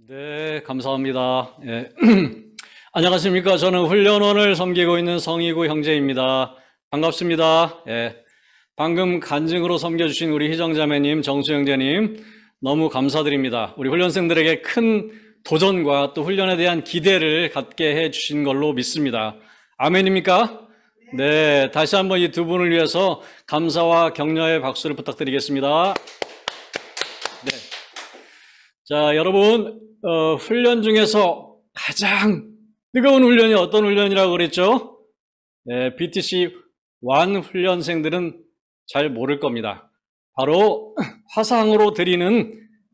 네, 감사합니다. 예. 안녕하십니까. 저는 훈련원을 섬기고 있는 성희구 형제입니다. 반갑습니다. 예. 방금 간증으로 섬겨주신 우리 희정자매님, 정수 형제님, 너무 감사드립니다. 우리 훈련생들에게 큰 도전과 또 훈련에 대한 기대를 갖게 해주신 걸로 믿습니다. 아멘입니까? 네, 다시 한번 이 두 분을 위해서 감사와 격려의 박수를 부탁드리겠습니다. 네. 자, 여러분, 훈련 중에서 가장 뜨거운 훈련이 어떤 훈련이라고 그랬죠? 네, BTC 1 훈련생들은 잘 모를 겁니다. 바로 화상으로 드리는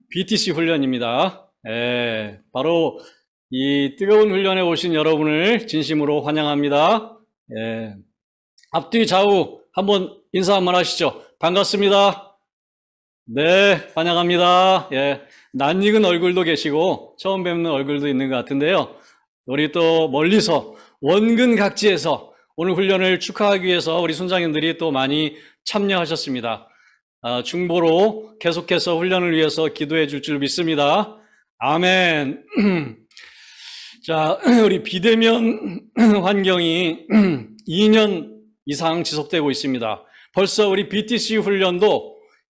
BTC 훈련입니다. 네, 바로 이 뜨거운 훈련에 오신 여러분을 진심으로 환영합니다. 네, 앞뒤 좌우 한번 인사 한번 하시죠. 반갑습니다. 네, 환영합니다. 예, 낯익은 얼굴도 계시고 처음 뵙는 얼굴도 있는 것 같은데요. 우리 또 멀리서 원근 각지에서 오늘 훈련을 축하하기 위해서 우리 순장님들이 또 많이 참여하셨습니다. 중보로 계속해서 훈련을 위해서 기도해 줄 줄 믿습니다. 아멘. 자, 우리 비대면 환경이 2년 이상 지속되고 있습니다. 벌써 우리 BTC 훈련도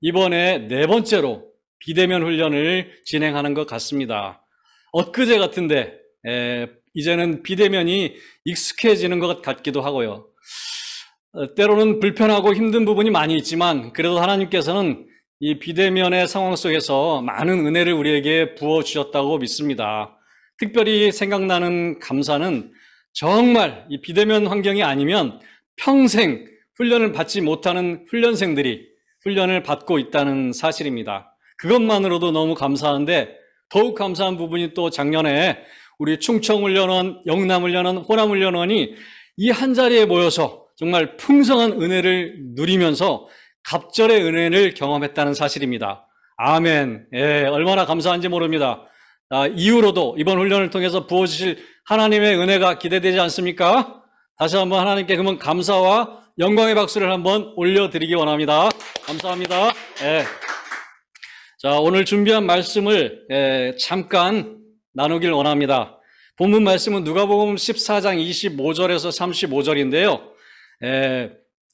이번에 4번째로 비대면 훈련을 진행하는 것 같습니다. 엊그제 같은데 이제는 비대면이 익숙해지는 것 같기도 하고요. 때로는 불편하고 힘든 부분이 많이 있지만 그래도 하나님께서는 이 비대면의 상황 속에서 많은 은혜를 우리에게 부어주셨다고 믿습니다. 특별히 생각나는 감사는 정말 이 비대면 환경이 아니면 평생 훈련을 받지 못하는 훈련생들이 훈련을 받고 있다는 사실입니다. 그것만으로도 너무 감사한데 더욱 감사한 부분이 또 작년에 우리 충청훈련원, 영남훈련원, 호남훈련원이 이 한자리에 모여서 정말 풍성한 은혜를 누리면서 갑절의 은혜를 경험했다는 사실입니다. 아멘. 예, 얼마나 감사한지 모릅니다. 이후로도 이번 훈련을 통해서 부어주실 하나님의 은혜가 기대되지 않습니까? 다시 한번 하나님께 그러면 감사와 영광의 박수를 한번 올려드리기 원합니다. 감사합니다. 예. 자, 오늘 준비한 말씀을 잠깐 나누길 원합니다. 본문 말씀은 누가복음 14장 25절에서 35절인데요.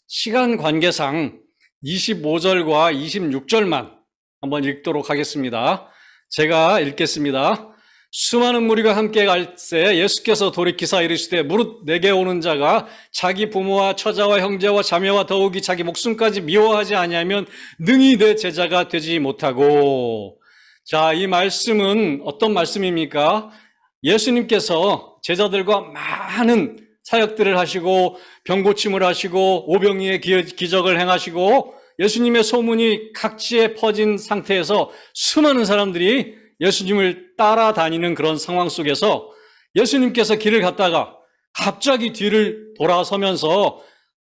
시간 관계상 25절과 26절만 한번 읽도록 하겠습니다. 제가 읽겠습니다. 수많은 무리가 함께 갈 때 예수께서 돌이키사 이르시되 무릇 내게 오는 자가 자기 부모와 처자와 형제와 자매와 더욱이 자기 목숨까지 미워하지 아니하면 능히 내 제자가 되지 못하고. 자, 이 말씀은 어떤 말씀입니까? 예수님께서 제자들과 많은 사역들을 하시고 병고침을 하시고 오병이의 기적을 행하시고 예수님의 소문이 각지에 퍼진 상태에서 수많은 사람들이 예수님을 따라다니는 그런 상황 속에서 예수님께서 길을 갔다가 갑자기 뒤를 돌아서면서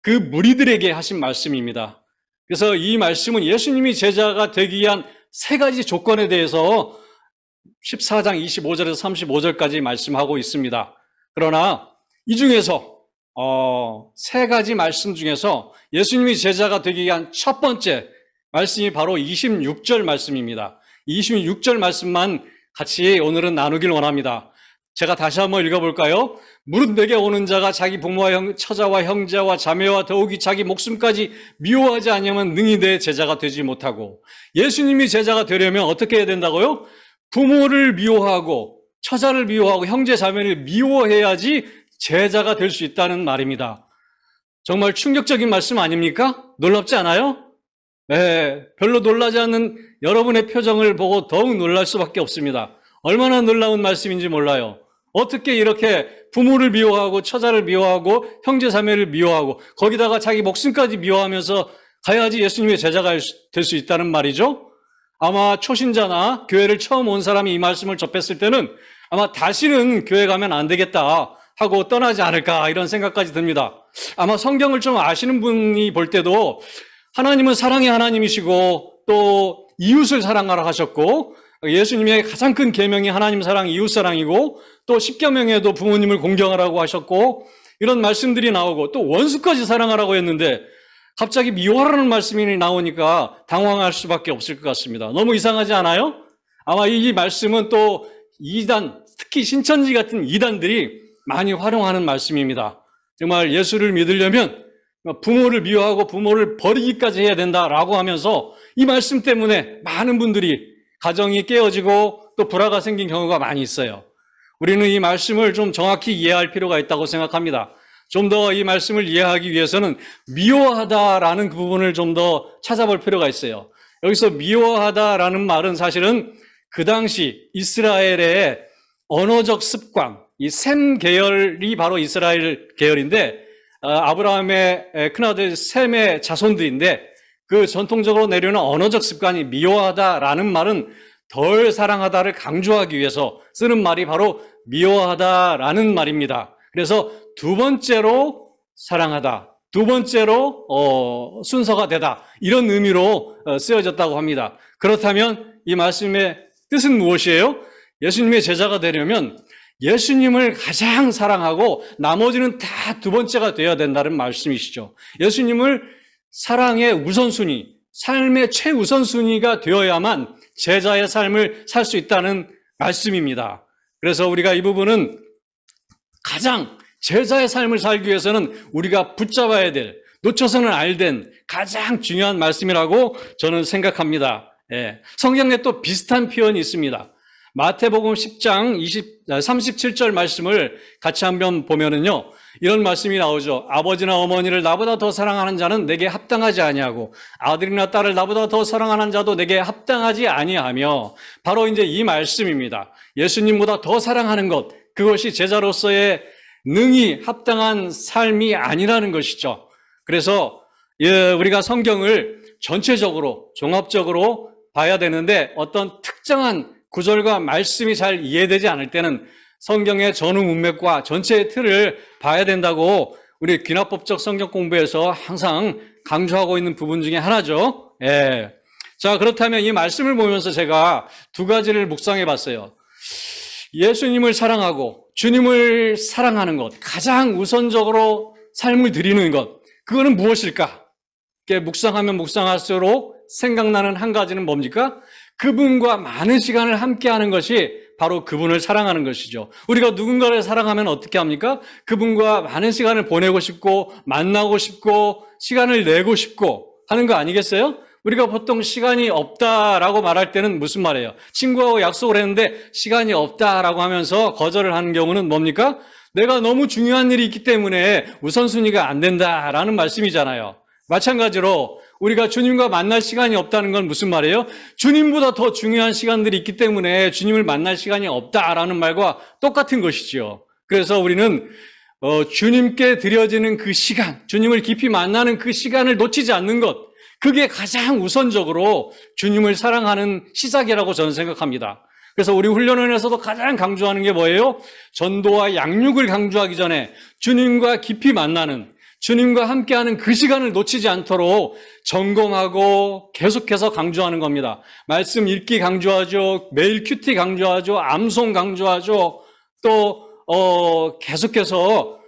그 무리들에게 하신 말씀입니다. 그래서 이 말씀은 예수님이 제자가 되기 위한 3가지 조건에 대해서 14장 25절에서 35절까지 말씀하고 있습니다. 그러나 이 중에서 3가지 말씀 중에서 예수님이 제자가 되기 위한 첫 번째 말씀이 바로 26절 말씀입니다. 26절 말씀만 같이 오늘은 나누길 원합니다. 제가 다시 한번 읽어볼까요? 무릇 내게 오는 자가 자기 부모와 처자와 형제와 자매와 더욱이 자기 목숨까지 미워하지 않으면 능히 내 제자가 되지 못하고. 예수님이 제자가 되려면 어떻게 해야 된다고요? 부모를 미워하고 처자를 미워하고 형제 자매를 미워해야지 제자가 될 수 있다는 말입니다. 정말 충격적인 말씀 아닙니까? 놀랍지 않아요? 네, 별로 놀라지 않는 여러분의 표정을 보고 더욱 놀랄 수밖에 없습니다. 얼마나 놀라운 말씀인지 몰라요. 어떻게 이렇게 부모를 미워하고 처자를 미워하고 형제 자매를 미워하고 거기다가 자기 목숨까지 미워하면서 가야지 예수님의 제자가 될 수 있다는 말이죠. 아마 초신자나 교회를 처음 온 사람이 이 말씀을 접했을 때는 아마 다시는 교회 가면 안 되겠다 하고 떠나지 않을까 이런 생각까지 듭니다. 아마 성경을 좀 아시는 분이 볼 때도 하나님은 사랑의 하나님이시고 또 이웃을 사랑하라 하셨고 예수님의 가장 큰 계명이 하나님 사랑, 이웃 사랑이고 또 십계명에도 부모님을 공경하라고 하셨고 이런 말씀들이 나오고 또 원수까지 사랑하라고 했는데 갑자기 미워하라는 말씀이 나오니까 당황할 수밖에 없을 것 같습니다. 너무 이상하지 않아요? 아마 이 말씀은 또 이단, 특히 신천지 같은 이단들이 많이 활용하는 말씀입니다. 정말 예수를 믿으려면 부모를 미워하고 부모를 버리기까지 해야 된다라고 하면서 이 말씀 때문에 많은 분들이 가정이 깨어지고 또 불화가 생긴 경우가 많이 있어요. 우리는 이 말씀을 좀 정확히 이해할 필요가 있다고 생각합니다. 좀 더 이 말씀을 이해하기 위해서는 미워하다라는 그 부분을 좀 더 찾아볼 필요가 있어요. 여기서 미워하다라는 말은 사실은 그 당시 이스라엘의 언어적 습관, 이 셈 계열이 바로 이스라엘 계열인데 아브라함의 큰아들 셈의 자손들인데 그 전통적으로 내려오는 언어적 습관이 미워하다라는 말은 덜 사랑하다를 강조하기 위해서 쓰는 말이 바로 미워하다라는 말입니다. 그래서 두 번째로 사랑하다, 두 번째로 순서가 되다 이런 의미로 쓰여졌다고 합니다. 그렇다면 이 말씀의 뜻은 무엇이에요? 예수님의 제자가 되려면 예수님을 가장 사랑하고 나머지는 다 두 번째가 되어야 된다는 말씀이시죠. 예수님을 사랑의 우선순위, 삶의 최우선순위가 되어야만 제자의 삶을 살 수 있다는 말씀입니다. 그래서 우리가 이 부분은 가장 제자의 삶을 살기 위해서는 우리가 붙잡아야 될, 놓쳐서는 안 된 가장 중요한 말씀이라고 저는 생각합니다. 성경에 또 비슷한 표현이 있습니다. 마태복음 10장 37절 말씀을 같이 한번 보면은요, 이런 말씀이 나오죠. 아버지나 어머니를 나보다 더 사랑하는 자는 내게 합당하지 아니하고 아들이나 딸을 나보다 더 사랑하는 자도 내게 합당하지 아니하며, 바로 이제 이 말씀입니다. 예수님보다 더 사랑하는 것, 그것이 제자로서의 능히 합당한 삶이 아니라는 것이죠. 그래서 우리가 성경을 전체적으로 종합적으로 봐야 되는데 어떤 특정한 구절과 말씀이 잘 이해되지 않을 때는 성경의 전후 문맥과 전체의 틀을 봐야 된다고 우리 귀납법적 성경 공부에서 항상 강조하고 있는 부분 중에 하나죠. 자, 그렇다면 이 말씀을 보면서 제가 두 가지를 묵상해 봤어요. 예수님을 사랑하고 주님을 사랑하는 것, 가장 우선적으로 삶을 드리는 것, 그거는 무엇일까? 묵상하면 묵상할수록 생각나는 한 가지는 뭡니까? 그분과 많은 시간을 함께하는 것이 바로 그분을 사랑하는 것이죠. 우리가 누군가를 사랑하면 어떻게 합니까? 그분과 많은 시간을 보내고 싶고 만나고 싶고 시간을 내고 싶고 하는 거 아니겠어요? 우리가 보통 시간이 없다라고 말할 때는 무슨 말이에요? 친구하고 약속을 했는데 시간이 없다라고 하면서 거절을 하는 경우는 뭡니까? 내가 너무 중요한 일이 있기 때문에 우선순위가 안 된다라는 말씀이잖아요. 마찬가지로 우리가 주님과 만날 시간이 없다는 건 무슨 말이에요? 주님보다 더 중요한 시간들이 있기 때문에 주님을 만날 시간이 없다라는 말과 똑같은 것이지요. 그래서 우리는 주님께 드려지는 그 시간, 주님을 깊이 만나는 그 시간을 놓치지 않는 것, 그게 가장 우선적으로 주님을 사랑하는 시작이라고 저는 생각합니다. 그래서 우리 훈련원에서도 가장 강조하는 게 뭐예요? 전도와 양육을 강조하기 전에 주님과 깊이 만나는, 주님과 함께하는 그 시간을 놓치지 않도록 점검하고 계속해서 강조하는 겁니다. 말씀 읽기 강조하죠. 매일 큐티 강조하죠. 암송 강조하죠. 또 계속해서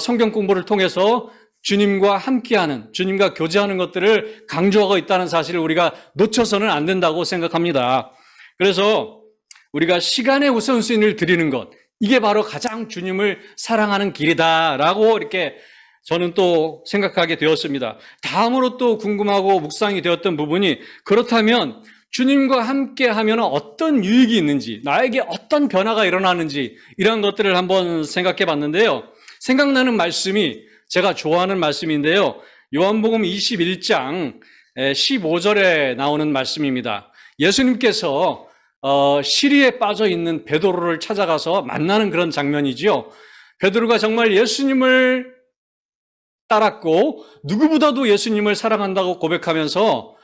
성경 공부를 통해서 주님과 함께하는, 주님과 교제하는 것들을 강조하고 있다는 사실을 우리가 놓쳐서는 안 된다고 생각합니다. 그래서 우리가 시간의 우선순위를 드리는 것, 이게 바로 가장 주님을 사랑하는 길이다라고 이렇게 저는 또 생각하게 되었습니다. 다음으로 또 궁금하고 묵상이 되었던 부분이, 그렇다면 주님과 함께 하면 어떤 유익이 있는지, 나에게 어떤 변화가 일어나는지, 이런 것들을 한번 생각해 봤는데요. 생각나는 말씀이 제가 좋아하는 말씀인데요. 요한복음 21장 15절에 나오는 말씀입니다. 예수님께서 시리에 빠져 있는 베드로를 찾아가서 만나는 그런 장면이지요. 베드로가 정말 예수님을 따랐고 누구보다도 예수님을 사랑한다고 고백하면서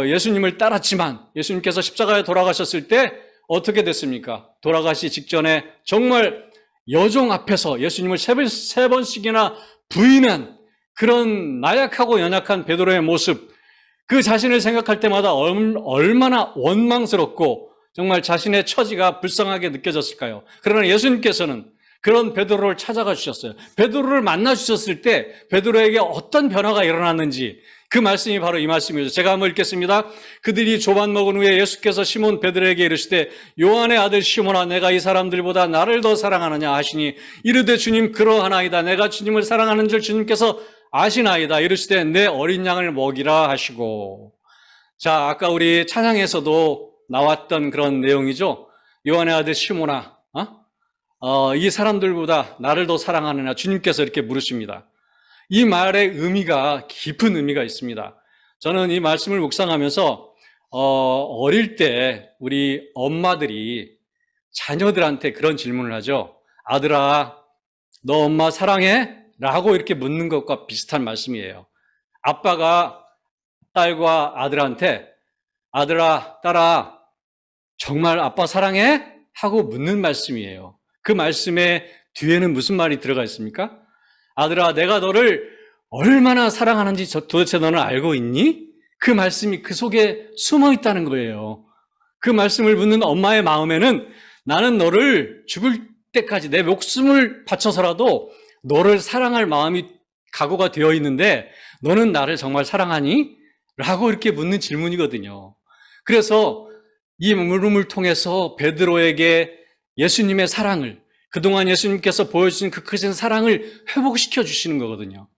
예수님을 따랐지만 예수님께서 십자가에 돌아가셨을 때 어떻게 됐습니까? 돌아가시 직전에 정말 여종 앞에서 예수님을 세 번씩이나 부인한 그런 나약하고 연약한 베드로의 모습, 그 자신을 생각할 때마다 얼마나 원망스럽고 정말 자신의 처지가 불쌍하게 느껴졌을까요? 그러나 예수님께서는 그런 베드로를 찾아가 주셨어요. 베드로를 만나 주셨을 때 베드로에게 어떤 변화가 일어났는지, 그 말씀이 바로 이 말씀이죠. 제가 한번 읽겠습니다. 그들이 조반 먹은 후에 예수께서 시몬 베드로에게 이르시되 요한의 아들 시몬아 내가 이 사람들보다 나를 더 사랑하느냐 하시니 이르되 주님 그러하나이다. 내가 주님을 사랑하는 줄 주님께서 아시나이다. 이르시되 내 어린 양을 먹이라 하시고. 자, 아까 우리 찬양에서도 나왔던 그런 내용이죠. 요한의 아들 시몬아, 이 사람들보다 나를 더 사랑하느냐 주님께서 이렇게 물으십니다. 이 말의 의미가 깊은 의미가 있습니다. 저는 이 말씀을 묵상하면서 어릴 때 우리 엄마들이 자녀들한테 그런 질문을 하죠. 아들아, 너 엄마 사랑해? 라고 이렇게 묻는 것과 비슷한 말씀이에요. 아빠가 딸과 아들한테 아들아, 딸아, 정말 아빠 사랑해? 하고 묻는 말씀이에요. 그 말씀의 뒤에는 무슨 말이 들어가 있습니까? 아들아, 내가 너를 얼마나 사랑하는지 도대체 너는 알고 있니? 그 말씀이 그 속에 숨어 있다는 거예요. 그 말씀을 묻는 엄마의 마음에는 나는 너를 죽을 때까지 내 목숨을 바쳐서라도 너를 사랑할 마음이 각오가 되어 있는데 너는 나를 정말 사랑하니? 라고 이렇게 묻는 질문이거든요. 그래서 이 물음을 통해서 베드로에게 예수님의 사랑을, 그동안 예수님께서 보여주신 그 크신 사랑을 회복시켜 주시는 거거든요.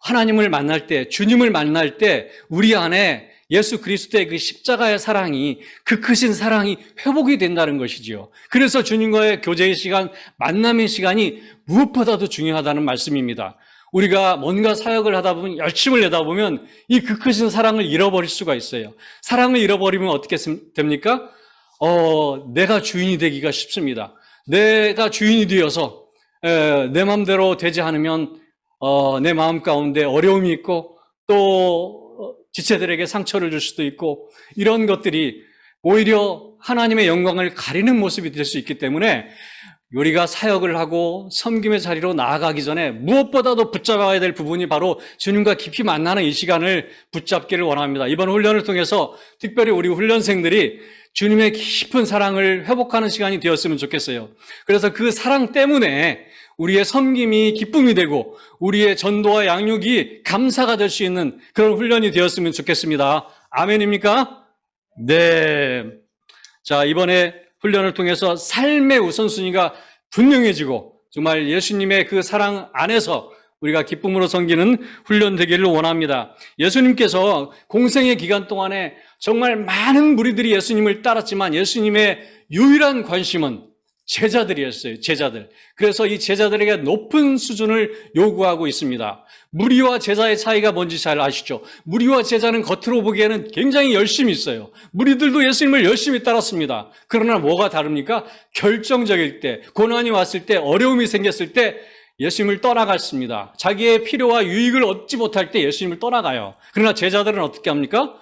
하나님을 만날 때, 주님을 만날 때 우리 안에 예수 그리스도의 그 십자가의 사랑이, 그 크신 사랑이 회복이 된다는 것이지요. 그래서 주님과의 교제의 시간, 만남의 시간이 무엇보다도 중요하다는 말씀입니다. 우리가 뭔가 사역을 하다 보면, 열심을 내다 보면 이 그 크신 사랑을 잃어버릴 수가 있어요. 사랑을 잃어버리면 어떻게 됩니까? 내가 주인이 되기가 쉽습니다. 내가 주인이 되어서 내 마음대로 되지 않으면 내 마음 가운데 어려움이 있고 또 지체들에게 상처를 줄 수도 있고 이런 것들이 오히려 하나님의 영광을 가리는 모습이 될 수 있기 때문에 우리가 사역을 하고 섬김의 자리로 나아가기 전에 무엇보다도 붙잡아야 될 부분이 바로 주님과 깊이 만나는 이 시간을 붙잡기를 원합니다. 이번 훈련을 통해서 특별히 우리 훈련생들이 주님의 깊은 사랑을 회복하는 시간이 되었으면 좋겠어요. 그래서 그 사랑 때문에 우리의 섬김이 기쁨이 되고 우리의 전도와 양육이 감사가 될 수 있는 그런 훈련이 되었으면 좋겠습니다. 아멘입니까? 네. 자, 이번에 훈련을 통해서 삶의 우선순위가 분명해지고 정말 예수님의 그 사랑 안에서 우리가 기쁨으로 섬기는 훈련 되기를 원합니다. 예수님께서 공생의 기간 동안에 정말 많은 무리들이 예수님을 따랐지만 예수님의 유일한 관심은 제자들이었어요. 제자들. 그래서 이 제자들에게 높은 수준을 요구하고 있습니다. 무리와 제자의 차이가 뭔지 잘 아시죠? 무리와 제자는 겉으로 보기에는 굉장히 열심히 있어요. 무리들도 예수님을 열심히 따랐습니다. 그러나 뭐가 다릅니까? 결정적일 때, 고난이 왔을 때, 어려움이 생겼을 때 예수님을 떠나갔습니다. 자기의 필요와 유익을 얻지 못할 때 예수님을 떠나가요. 그러나 제자들은 어떻게 합니까?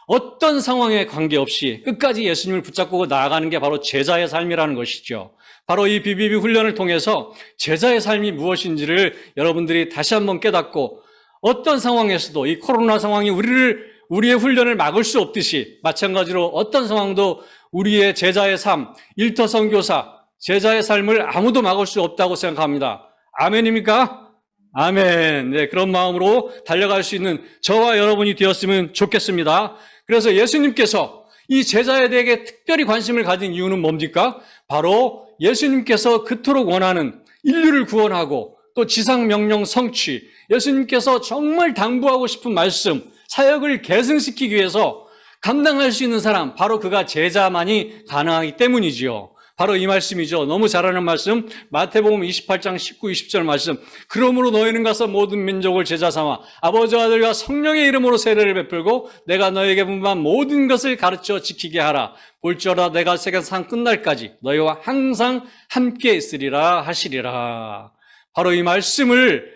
어떤 상황에 관계없이 끝까지 예수님을 붙잡고 나아가는 게 바로 제자의 삶이라는 것이죠. 바로 이 BBB 훈련을 통해서 제자의 삶이 무엇인지를 여러분들이 다시 한번 깨닫고 어떤 상황에서도 이 코로나 상황이 우리의 훈련을 막을 수 없듯이 마찬가지로 어떤 상황도 우리의 제자의 삶, 일터 선교사, 제자의 삶을 아무도 막을 수 없다고 생각합니다. 아멘입니까? 아멘. 네, 그런 마음으로 달려갈 수 있는 저와 여러분이 되었으면 좋겠습니다. 그래서 예수님께서 이 제자에게 특별히 관심을 가진 이유는 뭡니까? 바로 예수님께서 그토록 원하는 인류를 구원하고 또 지상명령 성취, 예수님께서 정말 당부하고 싶은 말씀, 사역을 계승시키기 위해서 감당할 수 있는 사람, 바로 그가 제자만이 가능하기 때문이지요. 바로 이 말씀이죠. 너무 잘 아는 말씀, 마태복음 28장 19, 20절 말씀. 그러므로 너희는 가서 모든 민족을 제자 삼아 아버지와 아들과 성령의 이름으로 세례를 베풀고 내가 너에게 분부한 모든 것을 가르쳐 지키게 하라. 볼지어다 내가 세계상 끝날까지 너희와 항상 함께 있으리라 하시리라. 바로 이 말씀을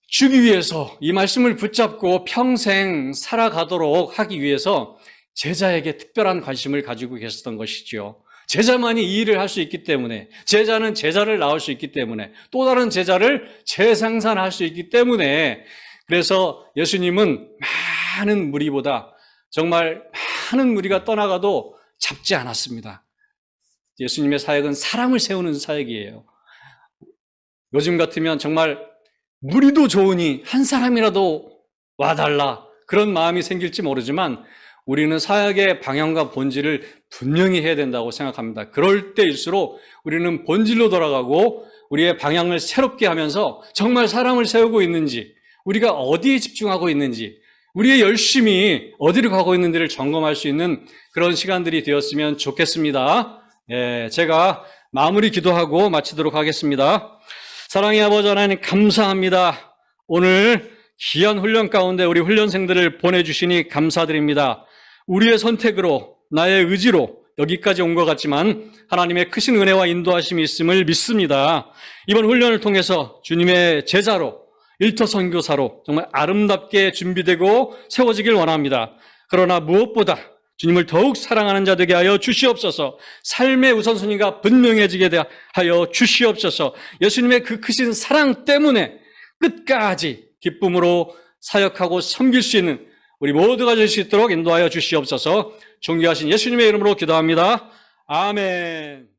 주기 위해서, 이 말씀을 붙잡고 평생 살아가도록 하기 위해서 제자에게 특별한 관심을 가지고 계셨던 것이지요. 제자만이 이 일을 할 수 있기 때문에, 제자는 제자를 낳을 수 있기 때문에, 또 다른 제자를 재생산할 수 있기 때문에, 그래서 예수님은 많은 무리보다 정말 많은 무리가 떠나가도 잡지 않았습니다. 예수님의 사역은 사람을 세우는 사역이에요. 요즘 같으면 정말 무리도 좋으니 한 사람이라도 와달라, 그런 마음이 생길지 모르지만 우리는 사역의 방향과 본질을 분명히 해야 된다고 생각합니다. 그럴 때일수록 우리는 본질로 돌아가고 우리의 방향을 새롭게 하면서 정말 사람을 세우고 있는지, 우리가 어디에 집중하고 있는지, 우리의 열심이 어디로 가고 있는지를 점검할 수 있는 그런 시간들이 되었으면 좋겠습니다. 제가 마무리 기도하고 마치도록 하겠습니다. 사랑의 아버지 하나님 감사합니다. 오늘 귀한 훈련 가운데 우리 훈련생들을 보내주시니 감사드립니다. 우리의 선택으로, 나의 의지로 여기까지 온 것 같지만 하나님의 크신 은혜와 인도하심이 있음을 믿습니다. 이번 훈련을 통해서 주님의 제자로, 일터 선교사로 정말 아름답게 준비되고 세워지길 원합니다. 그러나 무엇보다 주님을 더욱 사랑하는 자 되게 하여 주시옵소서. 삶의 우선순위가 분명해지게 하여 주시옵소서. 예수님의 그 크신 사랑 때문에 끝까지 기쁨으로 사역하고 섬길 수 있는 우리 모두가 될 수 있도록 인도하여 주시옵소서. 존귀하신 예수님의 이름으로 기도합니다. 아멘.